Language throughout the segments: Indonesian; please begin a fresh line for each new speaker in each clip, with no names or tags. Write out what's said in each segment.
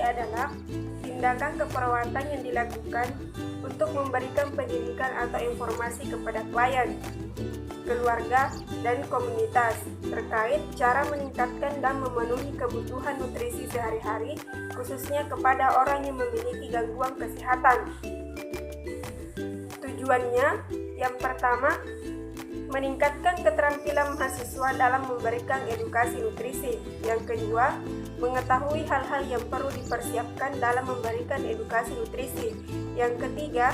adalah tindakan keperawatan yang dilakukan untuk memberikan pendidikan atau informasi kepada klien, keluarga, dan komunitas terkait cara meningkatkan dan memenuhi kebutuhan nutrisi sehari-hari, khususnya kepada orang yang memiliki gangguan kesehatan. Tujuannya, yang pertama, meningkatkan keterampilan mahasiswa dalam memberikan edukasi nutrisi. Yang kedua, mengetahui hal-hal yang perlu dipersiapkan dalam memberikan edukasi nutrisi. Yang ketiga,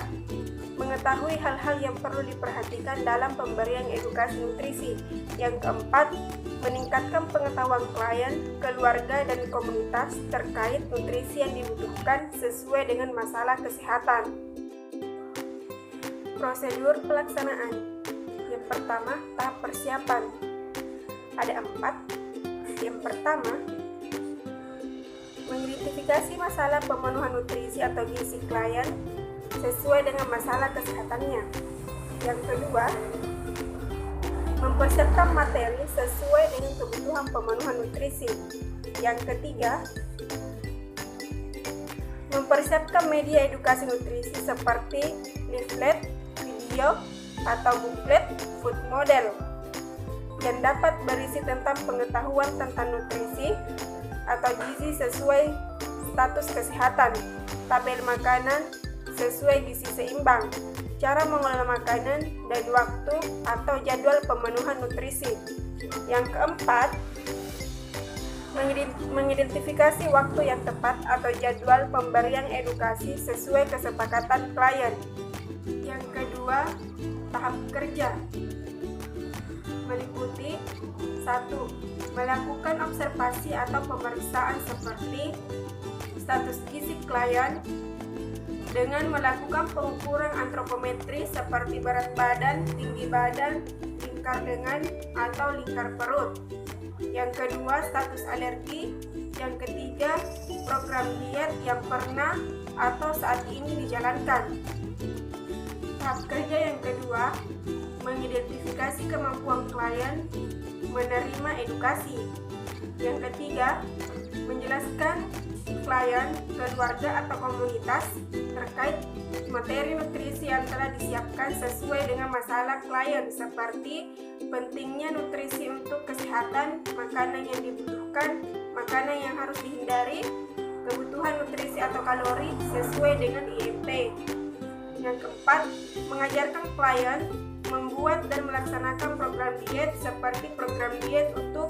mengetahui hal-hal yang perlu diperhatikan dalam pemberian edukasi nutrisi. Yang keempat, meningkatkan pengetahuan klien, keluarga, dan komunitas terkait nutrisi yang dibutuhkan sesuai dengan masalah kesehatan. Prosedur pelaksanaan. Yang pertama, tahap persiapan. Ada 4. Yang pertama, mengidentifikasi masalah pemenuhan nutrisi atau gizi klien sesuai dengan masalah kesehatannya. Yang kedua, mempersiapkan materi sesuai dengan kebutuhan pemenuhan nutrisi. Yang ketiga, mempersiapkan media edukasi nutrisi seperti leaflet, video, atau buklet food model yang dapat berisi tentang pengetahuan tentang nutrisi atau gizi sesuai status kesehatan, tabel makanan sesuai gizi seimbang, cara mengolah makanan, dan waktu atau jadwal pemenuhan nutrisi. Yang keempat, mengidentifikasi waktu yang tepat atau jadwal pemberian edukasi sesuai kesepakatan klien. Yang kedua, tahap kerja meliputi 1. Melakukan observasi atau pemeriksaan seperti status gizi klien dengan melakukan pengukuran antropometri seperti berat badan, tinggi badan, lingkar lengan, atau lingkar perut. Yang kedua, status alergi. Yang ketiga, program diet yang pernah atau saat ini dijalankan. Tahap kerja yang kedua, mengidentifikasi kemampuan klien menerima edukasi. Yang ketiga, menjelaskan klien, keluarga, atau komunitas terkait materi nutrisi yang telah disiapkan sesuai dengan masalah klien, seperti pentingnya nutrisi untuk kesehatan, makanan yang dibutuhkan, makanan yang harus dihindari, kebutuhan nutrisi atau kalori sesuai dengan IMT. Yang keempat, mengajarkan klien membuat dan melaksanakan program diet seperti program diet untuk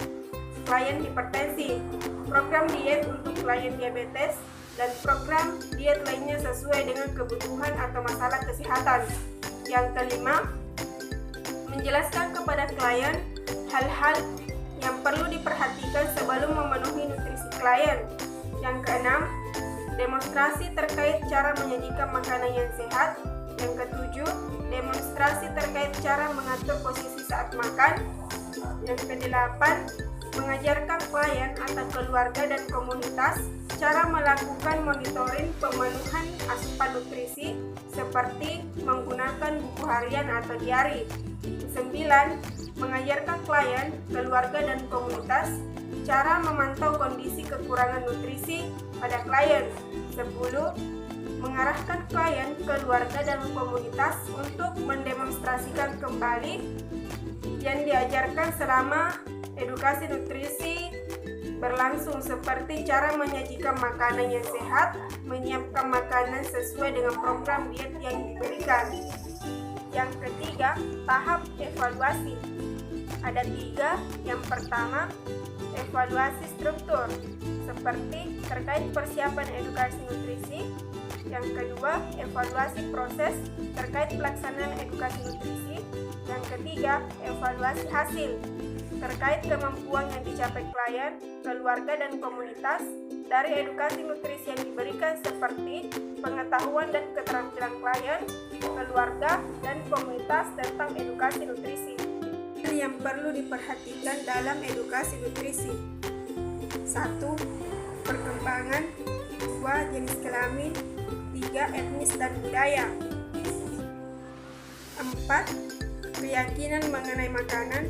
klien hipertensi, program diet untuk klien diabetes, dan program diet lainnya sesuai dengan kebutuhan atau masalah kesehatan. Yang kelima, menjelaskan kepada klien hal-hal yang perlu diperhatikan sebelum memenuhi nutrisi klien. Yang keenam, demonstrasi terkait cara menyajikan makanan yang sehat. Yang ketujuh, demonstrasi terkait cara mengatur posisi saat makan. Yang kedelapan, mengajarkan klien atau keluarga dan komunitas cara melakukan monitoring pemenuhan asupan nutrisi seperti menggunakan buku harian atau diari. 9. Mengajarkan klien, keluarga, dan komunitas cara memantau kondisi kekurangan nutrisi pada klien. 10. Mengarahkan klien, keluarga, dan komunitas untuk mendemonstrasikan kembali yang diajarkan selama edukasi nutrisi berlangsung, seperti cara menyajikan makanan yang sehat, menyiapkan makanan sesuai dengan program diet yang diberikan. Yang ketiga, tahap evaluasi. Ada 3. Yang pertama, evaluasi struktur, seperti terkait persiapan edukasi nutrisi. Yang kedua, evaluasi proses terkait pelaksanaan edukasi nutrisi. Yang ketiga, evaluasi hasil terkait kemampuan yang dicapai klien, keluarga, dan komunitas dari edukasi nutrisi yang diberikan, seperti pengetahuan dan keterampilan klien, keluarga, dan komunitas tentang edukasi nutrisi. Yang perlu diperhatikan dalam edukasi nutrisi: 1. Perkembangan. 2. Jenis kelamin. 3. Etnis dan budaya. 4. Keyakinan mengenai makanan.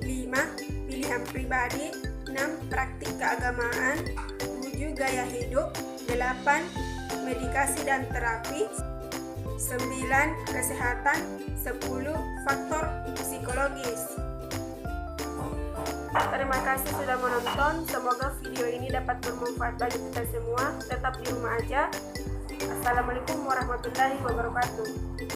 5. Pilihan pribadi. 6. Praktik keagamaan. 7. gaya hidup, 8 medikasi dan terapi, 9 kesehatan, 10 faktor psikologis. Terima kasih sudah menonton. Semoga video ini dapat bermanfaat bagi kita semua. Tetap di rumah aja. Assalamualaikum warahmatullahi wabarakatuh.